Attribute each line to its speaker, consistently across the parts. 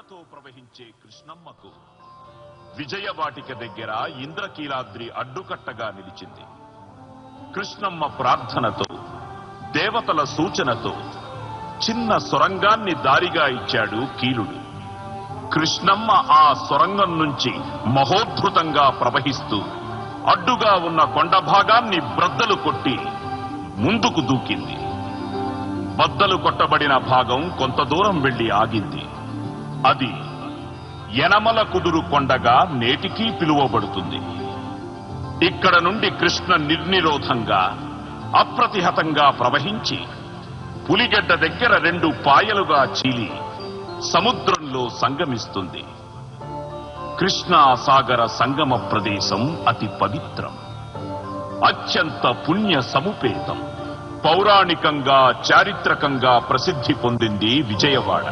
Speaker 1: ప్రార్థనతో ప్రవహించే కృష్ణమ్మకు విజయవాటిక దగ్గర ఇంద్రకీలాద్రి అడ్డుకట్టగా నిలిచింది. కృష్ణమ్మ ప్రార్థనతో, దేవతల సూచనతో చిన్న సొరంగాన్ని దారిగా ఇచ్చాడు కీలుడు. కృష్ణమ్మ ఆ సొరంగం నుంచి మహోద్ధృతంగా ప్రవహిస్తూ అడ్డుగా ఉన్న కొండ భాగాన్ని బ్రద్దలు కొట్టి ముందుకు దూకింది. బద్దలు కొట్టబడిన భాగం కొంత దూరం వెళ్లి ఆగింది. అది యనమల కుదురు కొండగా నేటికీ పిలువబడుతుంది. ఇక్కడ నుండి కృష్ణ నిర్నిరోధంగా అప్రతిహతంగా ప్రవహించి పులిగడ్డ దగ్గర 2 పాయలుగా చీలి సముద్రంలో సంగమిస్తుంది. కృష్ణా సాగర సంగమ ప్రదేశం అతి పవిత్రం, అత్యంత పుణ్య సముపేతం. పౌరాణికంగా, చారిత్రకంగా ప్రసిద్ధి పొందింది విజయవాడ.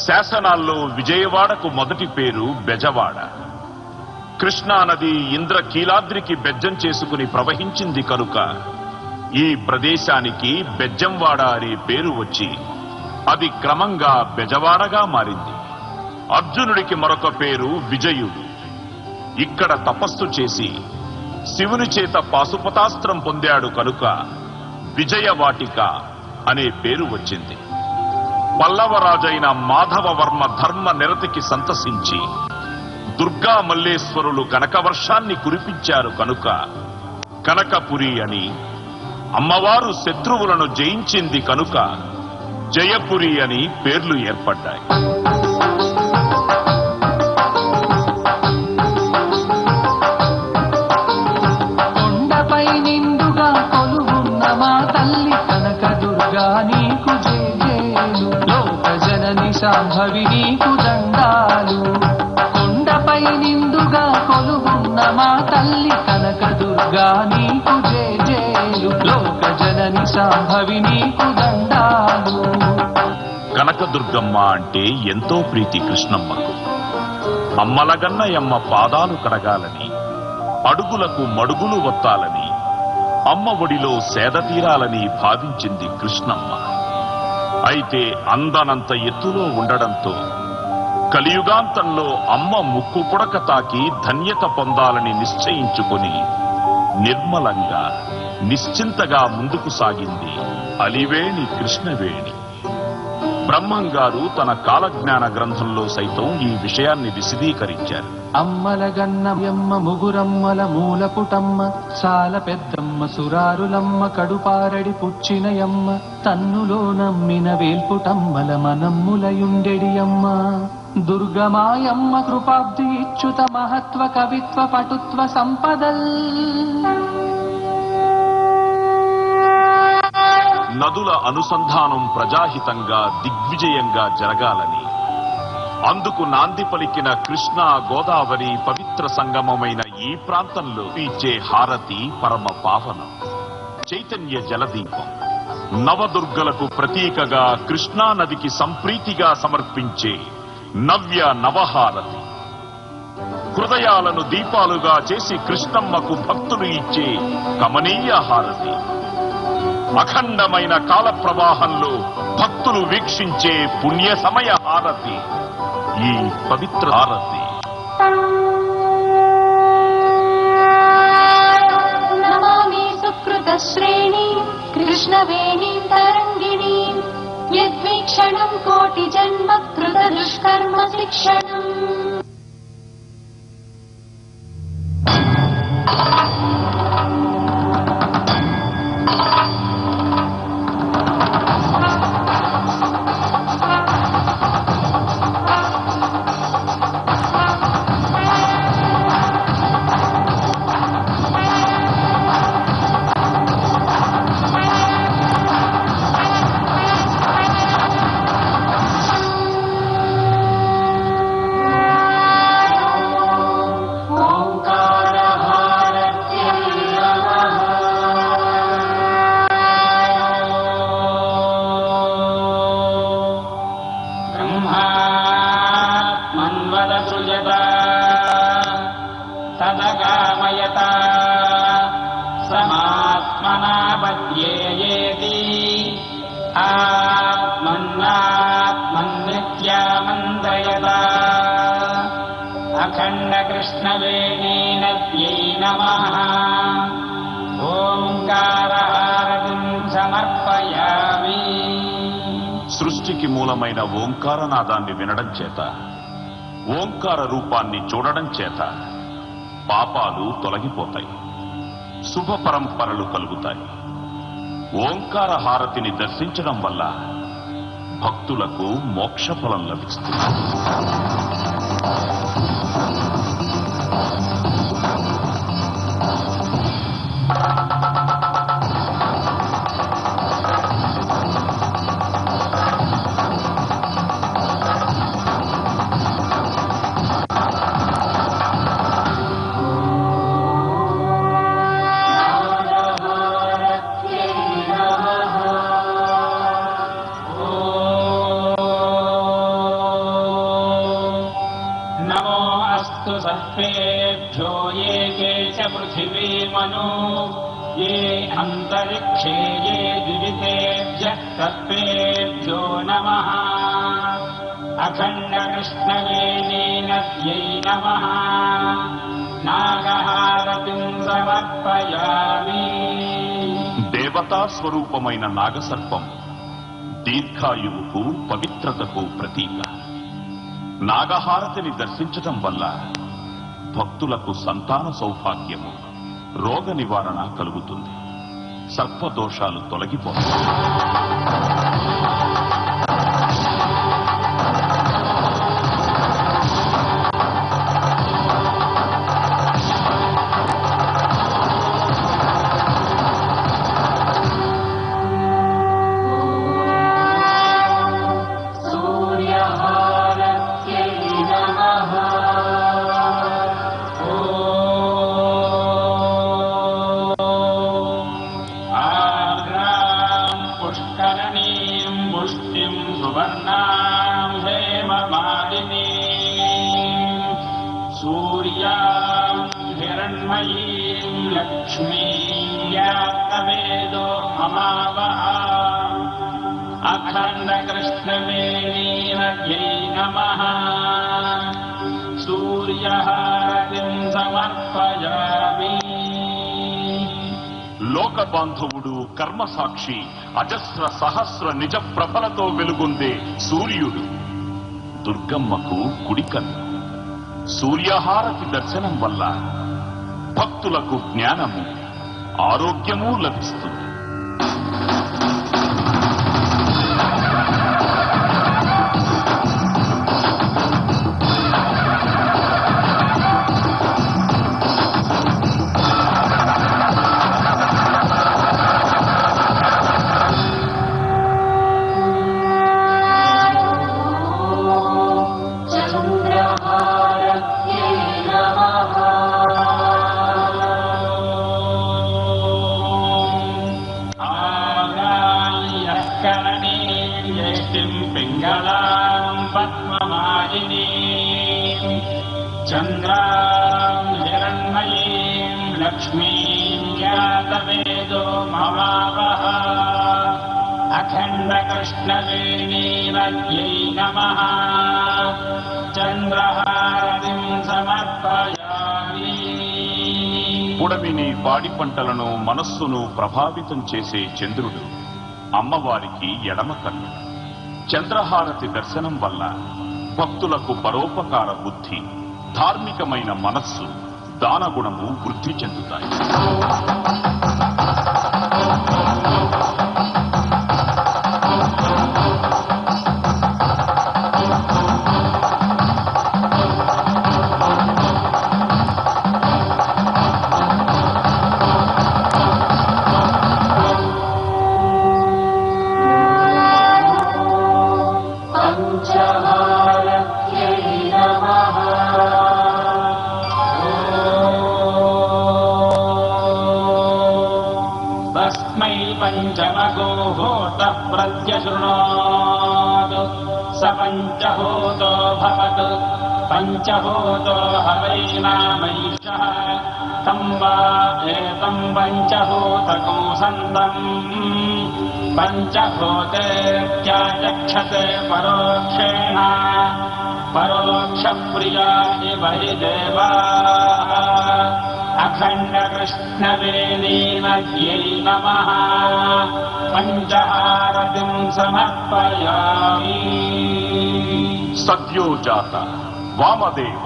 Speaker 1: శాసనాల్లో విజయవాడకు మొదటి పేరు బెజవాడ. కృష్ణానది ఇంద్రకీలాద్రికి బెజ్జం చేసుకుని ప్రవహించింది కనుక ఈ ప్రదేశానికి బెజ్జంవాడ అనే పేరు వచ్చి అది క్రమంగా బెజవాడగా మారింది. అర్జునుడికి మరొక పేరు విజయుడు. ఇక్కడ తపస్సు చేసి శివుని చేత పాశుపతాస్త్రం పొందాడు కనుక విజయవాటిక అనే పేరు వచ్చింది. పల్లవరాజైన మాధవవర్మ ధర్మ నిరతికి సంతసించి దుర్గా మల్లేశ్వరులు కనకవర్షాన్ని కురిపించారు కనుక కనకపురి అని, అమ్మవారు శత్రువులను జయించింది కనుక జయపురి అని పేర్లు ఏర్పడ్డాయి.
Speaker 2: కొండపై నిండుగా కొలువున్న మా తల్లి కనకదుర్గా నీకు జేజేలు, లోక జనని శాంభవి నీకు దండాలు. కొండపై నిండుగా కొలువున్న మా తల్లి కనకదుర్గా నీకు జేజేలు, లోక జనని శాంభవి నీకు దండాలు.
Speaker 1: కనకదుర్గమ్మ అంటే ఎంతో ప్రీతి కృష్ణమ్మకు. అమ్మలగన్నయమ్మ పాదాలు కడగాలని, అడుగులకు మడుగులు వత్తాలని, అమ్మ ఒడిలో సేద తీరాలని భావించింది కృష్ణమ్మ. అయితే అందనంత ఎత్తులో ఉండడంతో కలియుగాంతంలో అమ్మ ముక్కు పుడక తాకి ధన్యత పొందాలని నిశ్చయించుకుని నిర్మలంగా నిశ్చింతగా ముందుకు సాగింది అలివేణి కృష్ణవేణి. బ్రహ్మంగారు తన కాలజ్ఞాన గ్రంథంలో సైతం ఈ విషయాన్ని విశదీకరించారు.
Speaker 2: అమ్మలగన్నయమ్మ ముగురమ్మల మూలపుటమ్మ, సాల పెద్దమ్మ సురారులమ్మ, కడుపారడి పుచ్చినయమ్మ, తన్నులో నమ్మిన వేల్పుటమ్మల మనమ్ములయుండెడియమ్మ. దుర్గమాయమ్మ కృపాబ్ది ఇచ్చుత మహత్వ కవిత్వ పటుత్వ సంపదల్.
Speaker 1: నదుల అనుసంధానం ప్రజాహితంగా దిగ్విజయంగా జరగాలని, అందుకు నాంది పలికిన కృష్ణా గోదావరి పవిత్ర సంగమమైన ఈ ప్రాంతంలో ఇచ్చే హారతి పరమ పావనం. చైతన్య జలదీపం నవదుర్గలకు ప్రతీకగా కృష్ణా నదికి సంప్రీతిగా సమర్పించే నవ్య నవహారతి. హృదయాలను దీపాలుగా చేసి కృష్ణమ్మకు భక్తులు ఇచ్చే కమనీయ హారతి. అఖండమైన కాల ప్రవాహంలో భక్తులు వీక్షించే పుణ్య సమయ హారతి ఈ పవిత్ర హారతి.
Speaker 3: నమామి సుకృత శ్రేణి కృష్ణవేణి తరంగిణి, యద్వీక్షణం కోటి జన్మ కృత దుష్కర్మ శిక్షణం.
Speaker 4: समात्मना बध्येयेति आत्मन्नात्मन्नित्यामन्दये నమః ఓంకారహారతిం సమర్పయామి.
Speaker 1: సృష్టికి మూలమైన ఓంకారనాదాన్ని వినడం చేత, ఓంకార రూపాన్ని చూడడం చేత పాపాలు తొలగిపోతాయి, శుభ పరంపరలు కలుగుతాయి. ఓంకార హారతిని దర్శించడం వల్ల భక్తులకు మోక్షఫలం లభిస్తుంది.
Speaker 4: सर्वेभ्यो ये के च पृथिवीमनो ये अन्तरिक्षे ये द्विजितेभ्यः सर्वेभ्यो नमः. अखण्डकृष्णवेणीनद्यै नमः. నాగహారతిం సమర్పయామి.
Speaker 1: దేవతా స్వరూపమైన నాగసర్పం దీర్ఘాయువుకు, పవిత్రతకు ప్రతీక. నాగహారతిని దర్శించటం వల్ల భక్తులకు సంతాన సౌభాగ్యము, రోగ నివారణ కలుగుతుంది, సర్పదోషాలు తొలగిపోతాయి.
Speaker 4: सूर्यां हिरण्मयीं लक्ष्मीं यातवेदो ममावः. अखण्डकृष्णवेणीनद्यै नमः. सूर्यहारतिं समर्पयामि.
Speaker 1: లోక బాంధవుడు, కర్మసాక్షి, అజస్ర సహస్ర నిజ ప్రభలతో వెలుగొందే సూర్యుడు దుర్గమ్మకు కుడికన్ను. సూర్యహారతి దర్శనం వల్ల భక్తులకు జ్ఞానము, ఆరోగ్యము లభిస్తుంది.
Speaker 4: चन्द्रां हिरण्मयीं लक्ष्मीं यातवेदो ममावः. अखण्डकृष्णवेणीनद्यै नमः. चन्द्रहारतिं समर्पयामि.
Speaker 1: పుడమిని, పాడి పంటలను, మనస్సును ప్రభావితం చేసే చంద్రుడు అమ్మవారికి ఎడమ కన్ను. చంద్రహారతి దర్శనం వల్ల భక్తులకు పరోపకార బుద్ధి, ధార్మికమైన మనస్సు, దానగుణము వృద్ధి చెందుతాయి.
Speaker 4: पंचमगो होतः प्रत्यशृणोतु स पञ्चहोतो भवतु. पञ्चहोतो हवैनामैषः तं वा एतं पञ्चहोतकं सन्तम्. पञ्चहोतेत्याचक्षते परोक्षेण. परोक्षप्रिया इव हि देवाः. अखण्डकृष्णवेणीमद्यै नमः पञ्चहारतिं समर्पयामि
Speaker 1: సద్యోజాత, వామదేవ,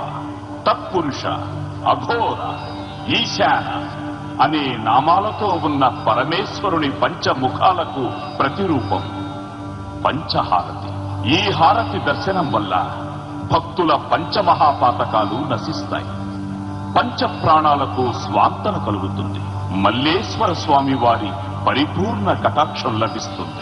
Speaker 1: తత్పురుష, అఘోర, ఈశాన అనే నామాలతో ఉన్న పరమేశ్వరుని పంచముఖాలకు ప్రతిరూపం పంచహారతి. ఈ హారతి దర్శనం వల్ల భక్తుల పంచమహాపాతకాలు నశిస్తాయి, పంచ ప్రాణాలకు స్వాంతన కలుగుతుంది, మల్లేశ్వర స్వామి వారి పరిపూర్ణ కటాక్షం లభిస్తుంది.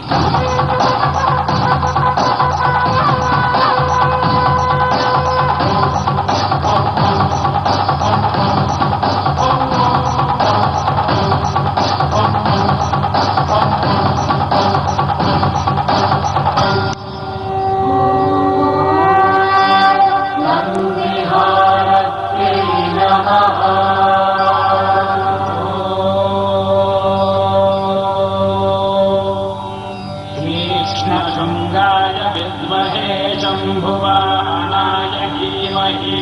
Speaker 4: कृष्णशृङ्गाय विद्महे शम्भुवाहनाय धीमहि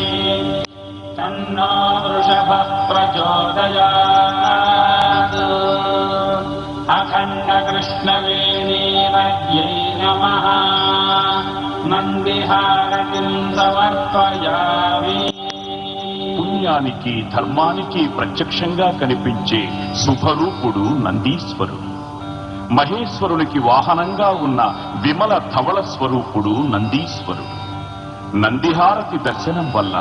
Speaker 4: तन्नो वृषभः प्रचोदयात् अखण्डकृष्णवेणीमद्यै नमः नन्दिहारतिं समर्पयामि.
Speaker 1: పుణ్యానికి ధర్మానికి ప్రత్యక్షంగా కనిపించే శుభరూపుడు నందీశ్వరుడు. మహేశ్వరునికి వాహనంగా ఉన్న విమల ధవళ స్వరూపుడు నందీశ్వరుడు. నందిహారతి దర్శనం వల్ల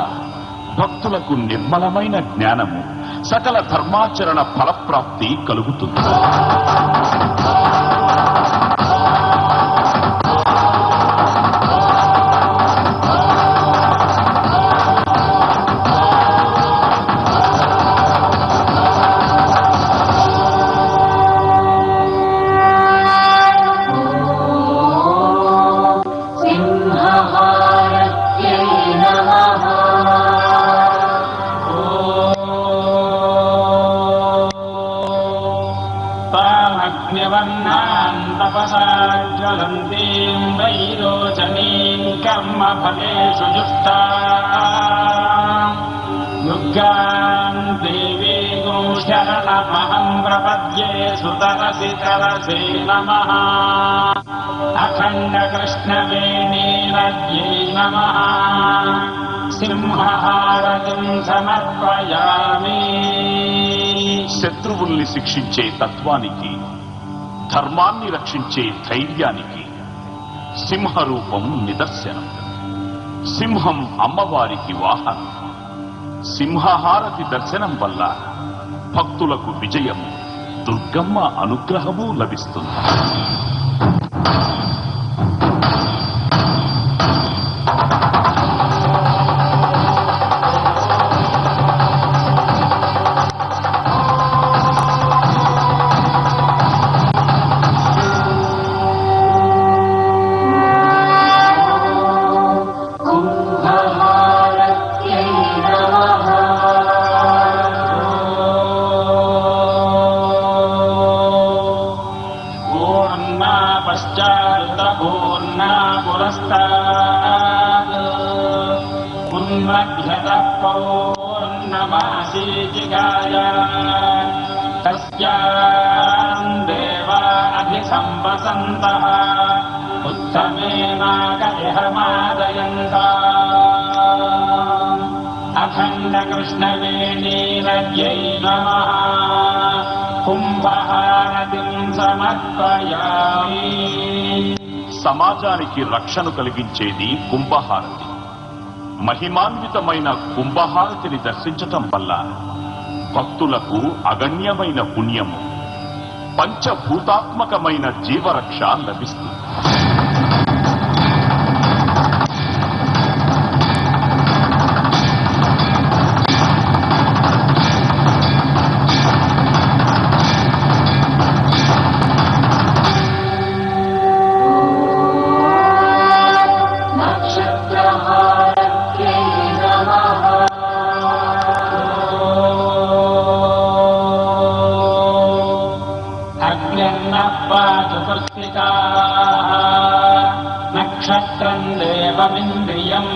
Speaker 1: భక్తులకు నిర్మలమైన జ్ఞానము, సకల ధర్మాచరణ ఫలప్రాప్తి కలుగుతుంది.
Speaker 4: तामग्निवर्णां तपसा ज्वलन्तीं वैरोचनीं कर्मफलेषु जुष्टां दुर्गां देवीं शरणमहं प्रपद्ये सुतरसि तरसे नमः अखण्डकृष्णवेणीमद्यै नमः సింహహారతిం సమర్పయామి.
Speaker 1: శత్రువుల్ని శిక్షించే తత్వానికి, ధర్మాన్ని రక్షించే ధైర్యానికి సింహరూపం నిదర్శనం. సింహం అమ్మవారికి వాహనం. సింహహారతి దర్శనం వల్ల భక్తులకు విజయము, దుర్గమ్మ అనుగ్రహము లభిస్తుంది.
Speaker 4: पश्चात्पूर्णा पुरस्तात् उन्मध्यतः पौर्णमासीचिकाय तस्यां देवा अभिसंवसन्तः उत्तमेनाकलिहमादयन्तः अखण्डकृष्णवेणीमद्यै नमः కుంభహారతిం సమర్పయామి.
Speaker 1: సమాజానికి రక్షణ కలిగించేది కుంభహారతి. మహిమాన్వితమైన కుంభహారతిని దర్శించటం వల్ల భక్తులకు అగణ్యమైన పుణ్యము, పంచభూతాత్మకమైన జీవరక్ష లభిస్తుంది.
Speaker 4: నక్షత్రం దేవమింద్రియం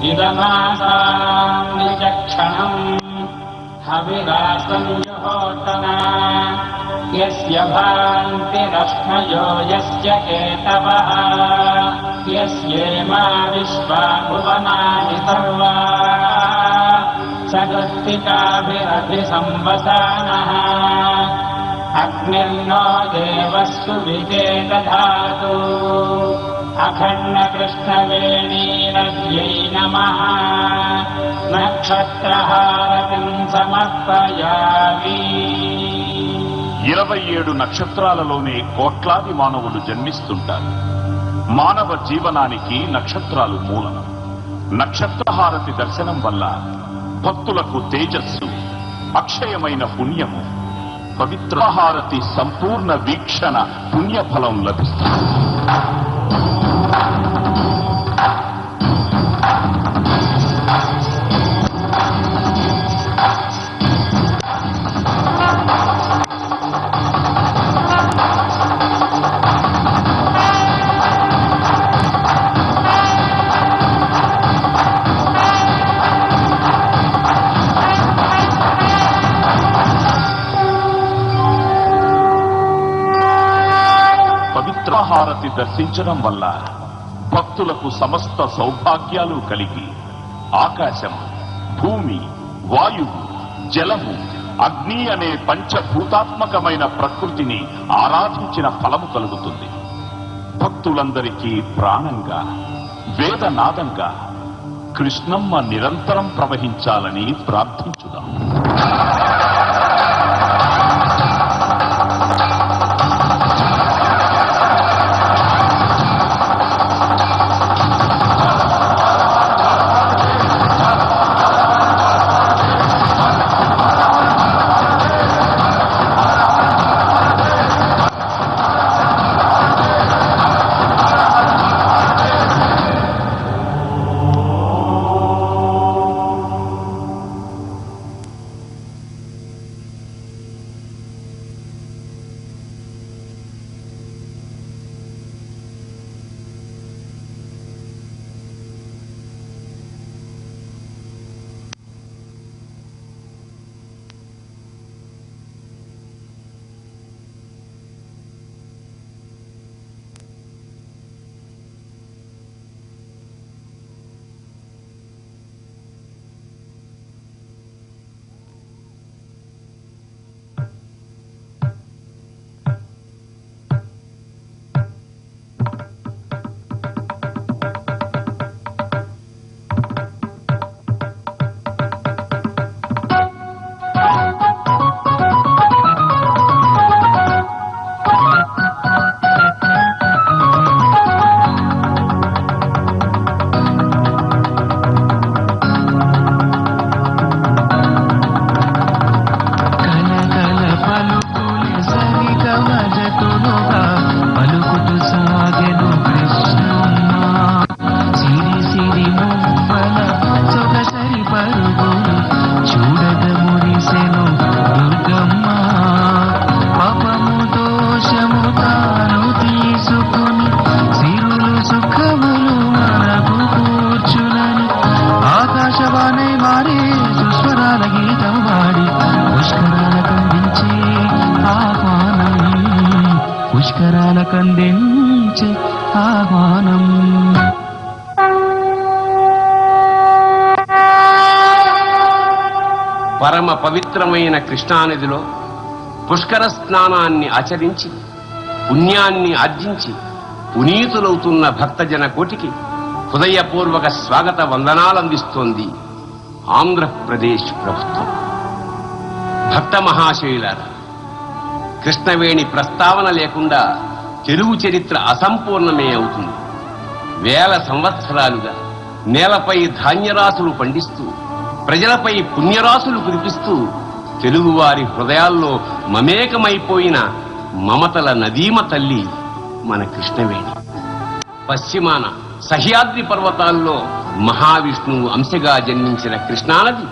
Speaker 4: ఇదమాసాం విచక్షణం हविरासं जुहोतना यस्य भान्तिरश्मयो यस्य केतवः यस्येमा विश्वा भुवनानि सर्वा सगस्तिकाभिरभिसंवसानः अग्निर्नो देवस्तु विकेतधातु अखण्डकृष्णवेणीरज्ञै नमः नक्षत्रहारतिं समर्पयामि
Speaker 1: 27 నక్షత్రాలలోనే కోట్లాది మానవులు జన్మిస్తుంటారు. మానవ జీవనానికి నక్షత్రాలు మూలం. నక్షత్రహారతి దర్శనం వల్ల భక్తులకు తేజస్సు, అక్షయమైన పుణ్యము, పవిత్రహారతి సంపూర్ణ వీక్షణ పుణ్యఫలం లభిస్తుంది. హారతి దర్శించడం వల్ల భక్తులకు సమస్త సౌభాగ్యాలు కలిగి ఆకాశం, భూమి, వాయువు, జలము, అగ్ని అనే పంచభూతాత్మకమైన ప్రకృతిని ఆరాధించిన ఫలము కలుగుతుంది. భక్తులందరికీ ప్రాణంగా, వేదనాదంగా కృష్ణమ్మ నిరంతరం ప్రవహించాలని ప్రార్థించుదాం.
Speaker 2: పుష్కరాలకందించే ఆహ్వానం.
Speaker 5: పరమ పవిత్రమైన కృష్ణానదిలో పుష్కర స్నానాన్ని ఆచరించి పుణ్యాన్ని ఆర్జించి పునీతులవుతున్న భక్తజన కోటికి హృదయపూర్వక స్వాగత వందనాలందిస్తోంది ఆంధ్రప్రదేశ్ ప్రభుత్వం. భక్త మహాశయులారా, కృష్ణవేణి ప్రస్తావన లేకుండా తెలుగు చరిత్ర అసంపూర్ణమే అవుతుంది. వేల సంవత్సరాలుగా నేలపై ధాన్యరాశులు పండిస్తూ ప్రజలపై పుణ్యరాశులు కురిపిస్తూ తెలుగువారి హృదయాల్లో మమేకమైపోయిన మమతల నదీమ తల్లి మన కృష్ణవేణి. పశ్చిమాన సహ్యాద్రి పర్వతాల్లో మహావిష్ణువు అంశగా జన్మించిన కృష్ణానది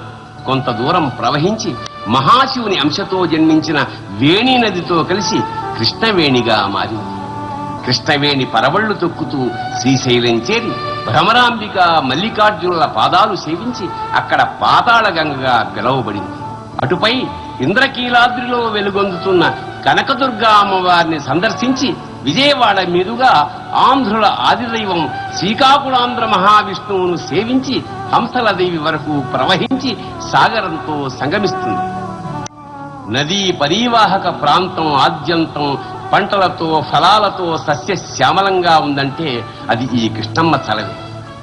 Speaker 5: కొంత దూరం ప్రవహించి మహాశివుని అంశతో జన్మించిన వేణి నదితో కలిసి కృష్ణవేణిగా మారింది. కృష్ణవేణి పరవళ్లు తొక్కుతూ శ్రీశైలం చేరి భ్రమరాంబిక మల్లికార్జునుల పాదాలు సేవించి అక్కడ పాతాళ గంగగా పిలువబడింది. అటుపై ఇంద్రకీలాద్రిలో వెలుగొందుతున్న కనకదుర్గా అమ్మవారిని సందర్శించి విజయవాడ మీదుగా ఆంధ్రుల ఆదిదైవం శ్రీకాకుళాంధ్ర మహావిష్ణువును సేవించి హంసలదేవి వరకు ప్రవహించి సాగరంతో సంగమిస్తుంది. నదీ పరీవాహక ప్రాంతం ఆద్యంతం పంటలతో ఫలాలతో సస్యశ్యామలంగా ఉందంటే అది ఈ కృష్ణమ్మ చలవే.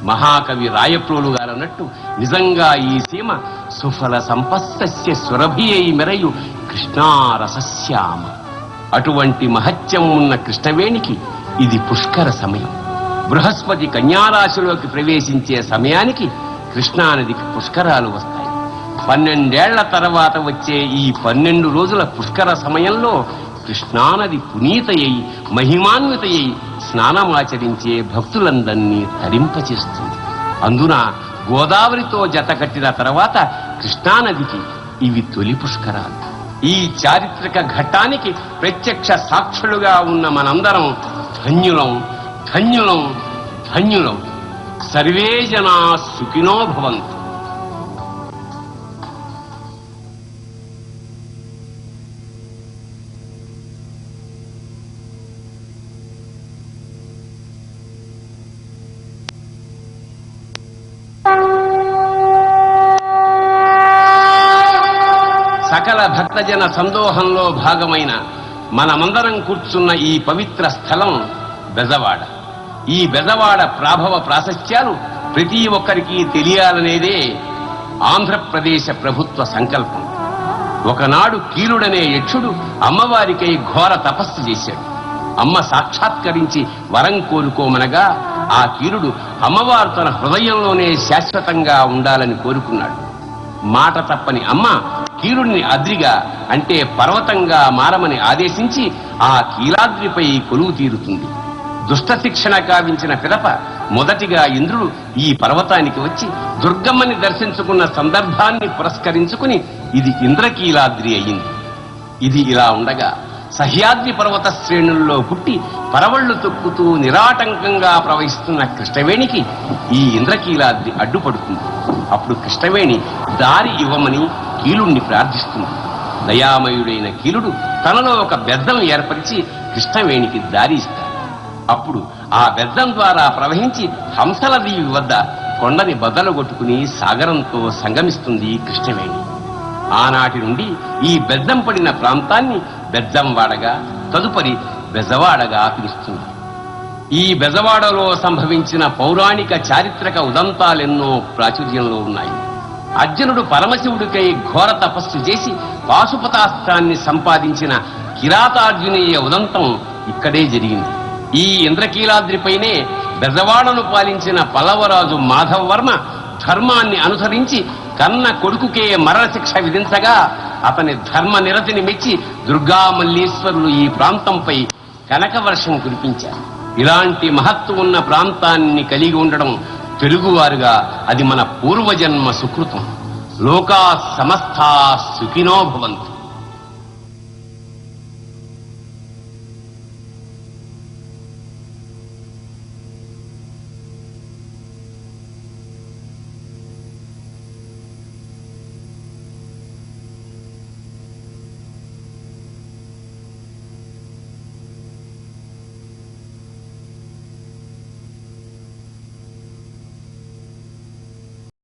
Speaker 5: మహాకవి రాయప్రోలు గారన్నట్టు నిజంగా ఈ సీమ సుఫల సంపస్సస్య సురభి అయి మెరయు కృష్ణారసశ్యామ. అటువంటి మహత్యం ఉన్న కృష్ణవేణికి ఇది పుష్కర సమయం. బృహస్పతి కన్యారాశిలోకి ప్రవేశించే సమయానికి కృష్ణానదికి పుష్కరాలు వస్తాయి. 12 ఏళ్ల తర్వాత వచ్చే ఈ 12 రోజుల పుష్కర సమయంలో కృష్ణానది పునీతయ్యి మహిమాన్వితయ్యి స్నానమాచరించే భక్తులందరినీ తరింపచేస్తుంది. అందున గోదావరితో జతకట్టిన తర్వాత కృష్ణానదికి ఇవి తొలి పుష్కరాలు. ఈ చారిత్రక ఘట్టానికి ప్రత్యక్ష సాక్షులుగా ఉన్న మనందరం ధన్యులం ధన్యులం ధన్యులం. సర్వే జనా సుఖినో భవంతు. సకల భక్తజన సందోహంలో భాగమైన మనమందరం కూర్చున్న ఈ పవిత్ర స్థలం బెజవాడ. ఈ బెజవాడ ప్రాభవ ప్రాశస్త్యాలు ప్రతి ఒక్కరికి తెలియాలనేదే ఆంధ్రప్రదేశ్ ప్రభుత్వ సంకల్పం. ఒకనాడు కీలుడనే యక్షుడు అమ్మవారికై ఘోర తపస్సు చేశాడు. అమ్మ సాక్షాత్కరించి వరం కోరుకోమనగా ఆ కీలుడు అమ్మవారు తన హృదయంలోనే శాశ్వతంగా ఉండాలని కోరుకున్నాడు. మాట తప్పని అమ్మ కీలుడిని అద్రిగా అంటే పర్వతంగా మారమని ఆదేశించి ఆ కీలాద్రిపై కొలువు తీరుతుంది. దుష్ట శిక్షణ కావించిన పిదప మొదటిగా ఇంద్రుడు ఈ పర్వతానికి వచ్చి దుర్గమ్మని దర్శించుకున్న సందర్భాన్ని పురస్కరించుకుని ఇది ఇంద్రకీలాద్రి అయింది. ఇది ఇలా ఉండగా సహ్యాద్రి పర్వత శ్రేణుల్లో పుట్టి పరవళ్లు తొక్కుతూ నిరాటంకంగా ప్రవహిస్తున్న కృష్ణవేణికి ఈ ఇంద్రకీలాద్రి అడ్డుపడుతుంది. అప్పుడు కృష్ణవేణి దారి ఇవ్వమని కీలుణ్ణి ప్రార్థిస్తుంది. దయామయుడైన కీలుడు తనలో ఒక బెద్దం ఏర్పరిచి కృష్ణవేణికి దారి ఇస్తాడు. అప్పుడు ఆ బెద్దం ద్వారా ప్రవహించి హంసలదేవి వద్ద కొండని బద్దలుగొట్టుకుని సాగరంతో సంగమిస్తుంది కృష్ణవేణి. ఆనాటి నుండి ఈ బెద్దం పడిన ప్రాంతాన్ని బెజ్జంవాడగా తదుపరి బెజవాడగా పిలుస్తుంది. ఈ బెజవాడలో సంభవించిన పౌరాణిక చారిత్రక ఉదంతాలెన్నో ప్రాచుర్యంలో ఉన్నాయి. అర్జునుడు పరమశివుడికై ఘోర తపస్సు చేసి పాశుపతాస్త్రాన్ని సంపాదించిన కిరాతార్జునీయ ఉదంతం ఇక్కడే జరిగింది. ఈ ఇంద్రకీలాద్రిపైనే బెజవాడను పాలించిన పల్లవరాజు మాధవవర్మ ధర్మాన్ని అనుసరించి కన్న కొడుకుకే మరణశిక్ష విధించగా అతని ధర్మ నిరతిని మెచ్చి దుర్గా మల్లీశ్వరులు ఈ ప్రాంతంపై కనకవర్షం కురిపించారు. ఇలాంటి మహత్తు ఉన్న ప్రాంతాన్ని కలిగి ఉండడం తెలుగువారుగా అది మన పూర్వజన్మ సుకృతం. లోకా సమస్తా సుఖినో భవంతు.